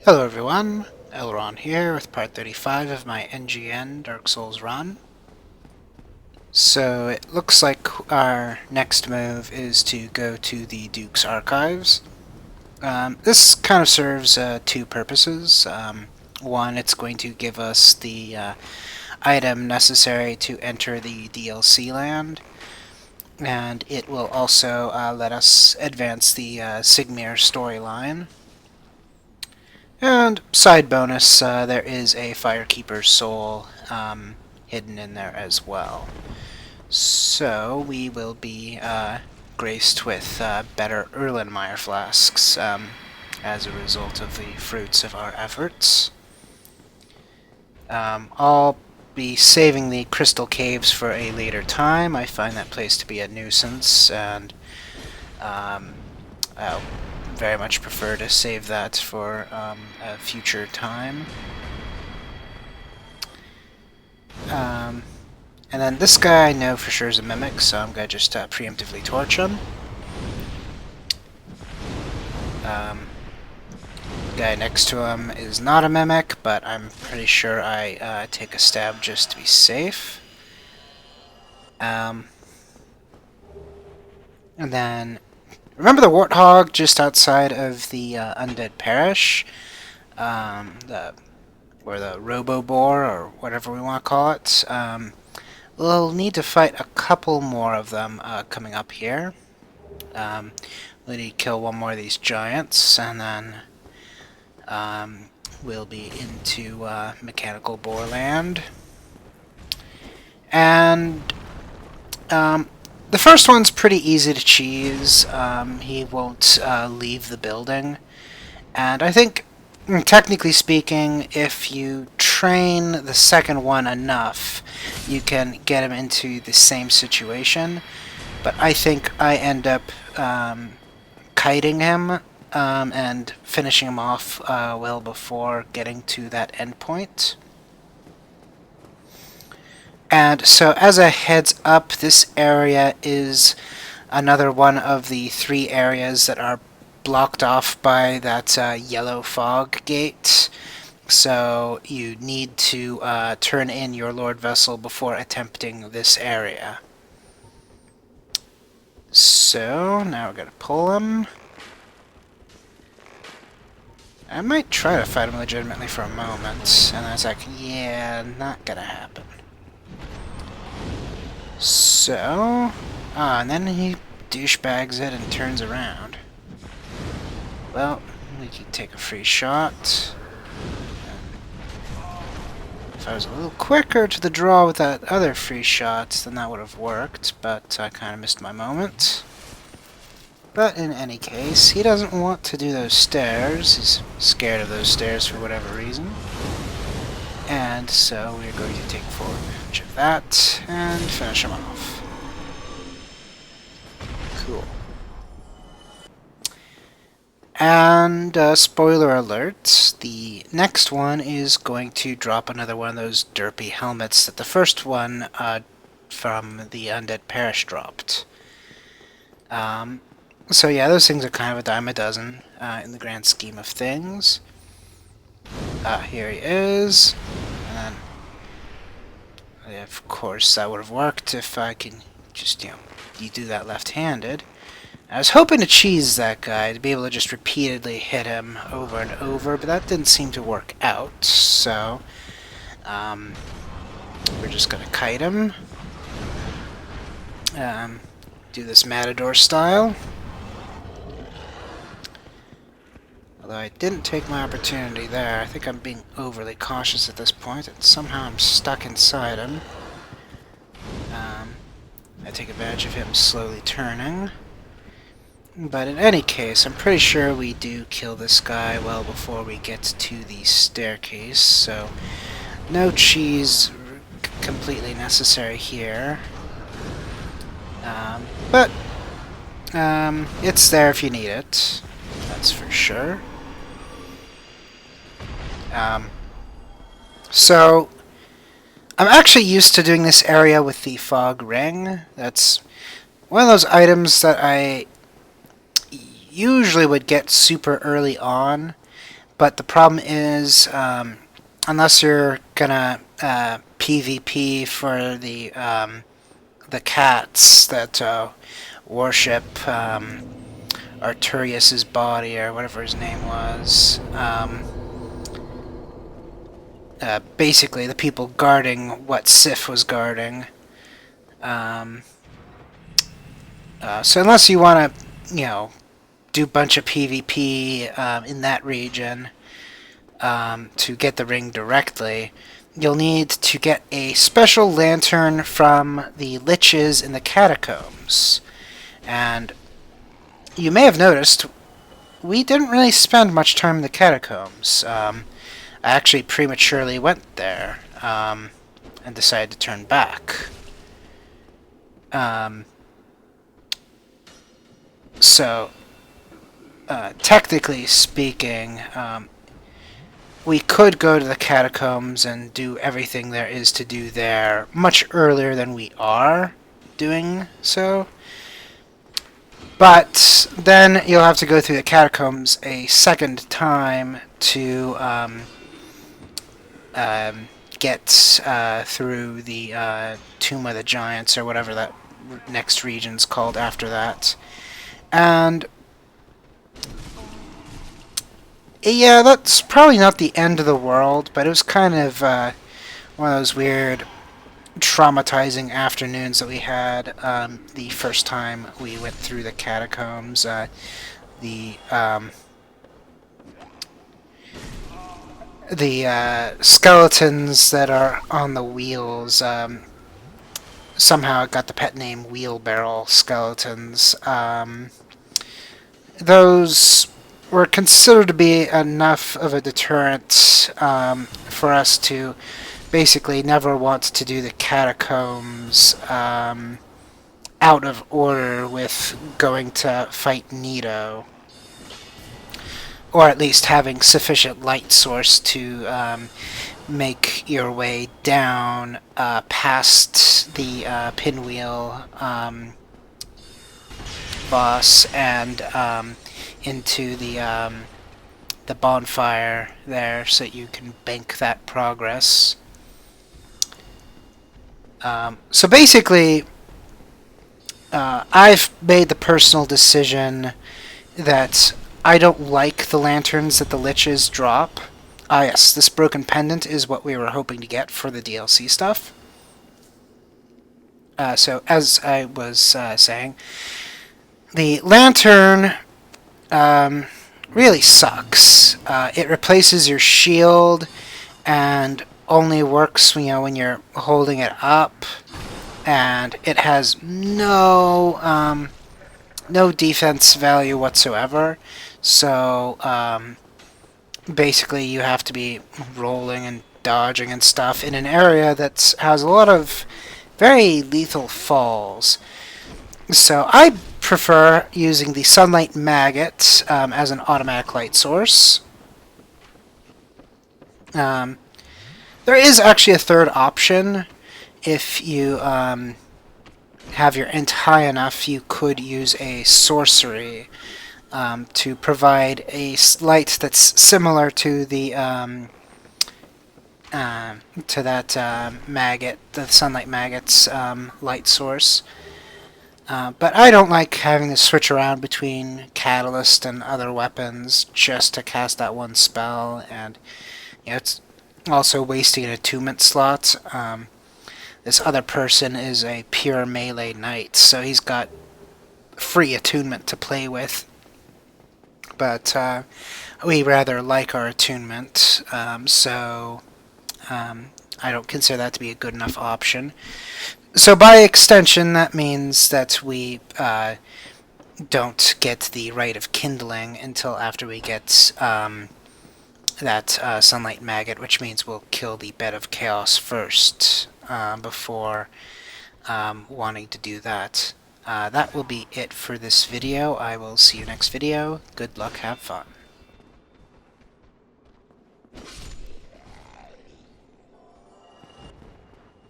Hello everyone, LRon here with part 35 of my NGN Dark Souls run. So it looks like our next move is to go to the Duke's Archives. This kind of serves two purposes. One, it's going to give us the item necessary to enter the DLC land, and it will also let us advance the Sigmir storyline. And side bonus, there is a Firekeeper's Soul hidden in there as well. So we will be graced with better Erlenmeyer flasks as a result of the fruits of our efforts. I'll be saving the Crystal Caves for a later time. I find that place to be a nuisance, and I'll very much prefer to save that for a future time. And then this guy I know for sure is a mimic, so I'm going to just preemptively torch him. The guy next to him is not a mimic, but I'm pretty sure I take a stab just to be safe. And then remember the warthog just outside of the Undead Parish? Or the Robo-Boar, or whatever we want to call it. We'll need to fight a couple more of them coming up here. We need to kill one more of these giants, and then we'll be into Mechanical Boar land. And the first one's pretty easy to cheese. He won't leave the building. And I think, technically speaking, if you train the second one enough, you can get him into the same situation. But I think I end up kiting him and finishing him off well before getting to that endpoint. And so as a heads up, this area is another one of the 3 areas that are blocked off by that yellow fog gate. So you need to turn in your Lord Vessel before attempting this area. So now we're going to pull him. I might try to fight him legitimately for a moment, and I was like, yeah, not gonna happen. So, and then he douchebags it and turns around. Well, we can take a free shot. If I was a little quicker to the draw with that other free shot, then that would have worked, but I kind of missed my moment. But in any case, he doesn't want to do those stairs. He's scared of those stairs for whatever reason. And so we're going to take full advantage of that and finish him off. Cool. And spoiler alert, the next one is going to drop another one of those derpy helmets that the first one from the Undead Parish dropped. So yeah, those things are kind of a dime a dozen in the grand scheme of things. Here he is. And then, of course, that would have worked if I can just, you do that left-handed. I was hoping to cheese that guy, to be able to just repeatedly hit him over and over, but that didn't seem to work out, so we're just going to kite him. Do this Matador style. Although I didn't take my opportunity there. I think I'm being overly cautious at this point, and somehow I'm stuck inside him. I take advantage of him slowly turning. But in any case, I'm pretty sure we do kill this guy well before we get to the staircase, so no cheese completely necessary here. But it's there if you need it, that's for sure. So I'm actually used to doing this area with the fog ring. That's one of those items that I usually would get super early on, But the problem is, unless you're gonna PvP for the cats that worship Arturius's body, or whatever his name was. Basically, the people guarding what Sif was guarding. So unless you want to, do a bunch of PvP in that region to get the ring directly, you'll need to get a special lantern from the liches in the catacombs. And you may have noticed we didn't really spend much time in the catacombs. I actually prematurely went there and decided to turn back. So, technically speaking, we could go to the catacombs and do everything there is to do there much earlier than we are doing so. But then you'll have to go through the catacombs a second time to get through the Tomb of the Giants, or whatever that next region's called after that. And yeah, that's probably not the end of the world, but it was kind of one of those weird, traumatizing afternoons that we had the first time we went through the catacombs. The skeletons that are on the wheels, somehow it got the pet name wheelbarrow skeletons. Those were considered to be enough of a deterrent for us to basically never want to do the catacombs out of order with going to fight Nito. Or at least having sufficient light source to make your way down past the pinwheel boss and into the bonfire there, so that you can bank that progress. So basically, I've made the personal decision that I don't like the lanterns that the liches drop. Ah yes, this broken pendant is what we were hoping to get for the DLC stuff. So as I was saying, the lantern really sucks. It replaces your shield and only works when you're holding it up, and it has no defense value whatsoever. So basically you have to be rolling and dodging and stuff in an area that has a lot of very lethal falls. So I prefer using the sunlight maggot as an automatic light source. There is actually a third option. If you have your int high enough, you could use a sorcery to provide a light that's similar to the maggot, the sunlight maggot's light source. But I don't like having to switch around between Catalyst and other weapons just to cast that one spell, and it's also wasting an attunement slot. This other person is a pure melee knight, so he's got free attunement to play with. But we rather like our attunement, so I don't consider that to be a good enough option. So by extension, that means that we don't get the Rite of Kindling until after we get that Sunlight Maggot, which means we'll kill the Bed of Chaos first before wanting to do that. That will be it for this video. I will see you next video. Good luck, have fun.